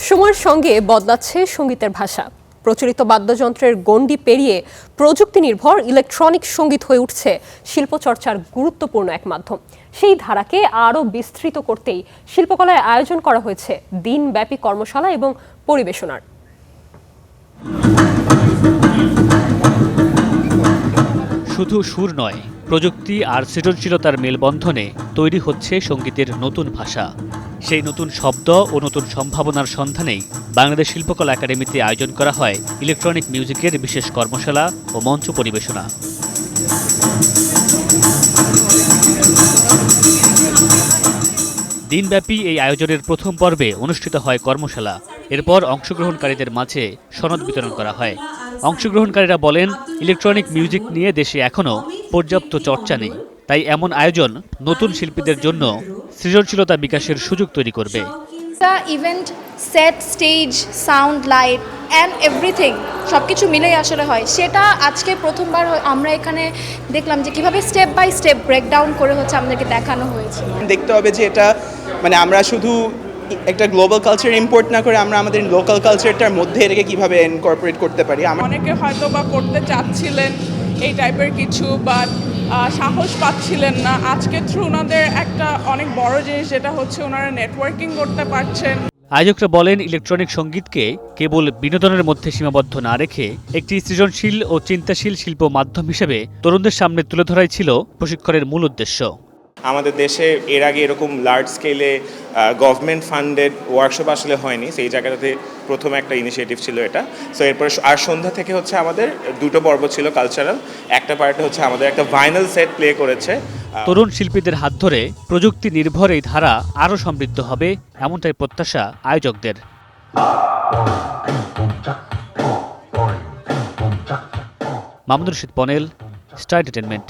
সময়ের সঙ্গে বদলাচ্ছে সঙ্গীতের ভাষা। প্রচলিত বাদ্যযন্ত্রের গণ্ডি পেরিয়ে প্রযুক্তি নির্ভর ইলেকট্রনিক সঙ্গীত হয়ে উঠছে শিল্পচর্চার গুরুত্বপূর্ণ এক মাধ্যম। সেই ধারাকে আরও বিস্তৃত করতেই শিল্পকলায় আয়োজন করা হয়েছে দিনব্যাপী কর্মশালা এবং পরিবেশনার। শুধু সুর নয়, প্রযুক্তি আর সৃজনশীলতার মেলবন্ধনে তৈরি হচ্ছে সঙ্গীতের নতুন ভাষা। সেই নতুন শব্দ ও নতুন সম্ভাবনার সন্ধানেই বাংলাদেশ শিল্পকলা একাডেমিতে আয়োজন করা হয় ইলেকট্রনিক মিউজিকের বিশেষ কর্মশালা ও মঞ্চ পরিবেশনা। দিনব্যাপী এই আয়োজনের প্রথম পর্বে অনুষ্ঠিত হয় কর্মশালা। এরপর অংশগ্রহণকারীদের মাঝে সনদ বিতরণ করা হয়। অংশগ্রহণকারীরা বলেন, ইলেকট্রনিক মিউজিক নিয়ে দেশে এখনও পর্যাপ্ত চর্চা নেই, তাই এমন আয়োজন নতুন শিল্পীদের জন্য সৃজনশীলতা বিকাশের সুযোগ তৈরি করবে। Event set, stage, sound, light and everything সবকিছু মিলেই আসলে হয়। সেটা আজকে প্রথমবার আমরা এখানে দেখলাম যে কিভাবে স্টেপ বাই স্টেপ ব্রেকডাউন করে হচ্ছে আমাদেরকে দেখানো হয়েছে। দেখতে হবে যে এটা আমরা শুধু একটা গ্লোবাল কালচার ইম্পোর্ট না করে আমরা আমাদের লোকাল কালচারটার মধ্যে এটাকে কিভাবে ইনকর্পোরেট করতে পারি। অনেকে হয়তো বা করতে চাচ্ছিলেন এই টাইপের কিছু, বাট সাহস পাচ্ছিলেন না। আজকে থ্রু ওনাদের একটা অনেক বড় জিনিস যেটা হচ্ছে ওনারা নেটওয়ার্কিং করতে পারছেন। আয়োজকরা বলেন, ইলেকট্রনিক সঙ্গীতকে কেবল বিনোদনের মধ্যে সীমাবদ্ধ না রেখে একটি সৃজনশীল ও চিন্তাশীল শিল্প মাধ্যম হিসেবে তরুণদের সামনে তুলে ধরাই ছিল প্রশিক্ষণের মূল উদ্দেশ্য। আমাদের দেশে এর আগে এরকম লার্জ স্কেলে গভর্নমেন্ট ফান্ডেড ওয়ার্কশপ আসলে হয়নি। সেই জায়গাটাতে প্রথম একটা ইনিশিয়েটিভ ছিল এটা। সো এরপরে আর সন্ধ্যা থেকে হচ্ছে আমাদের দুটো পর্ব ছিল কালচারাল। একটা পার্টে হচ্ছে আমাদের একটা ভাইনাল সেট প্লে করেছে। তরুণ শিল্পীদের হাত ধরে প্রযুক্তি নির্ভর এই ধারা আরও সমৃদ্ধ হবে, এমনটাই প্রত্যাশা আয়োজকদের। Mamunur Rashid panel, Star entertainment.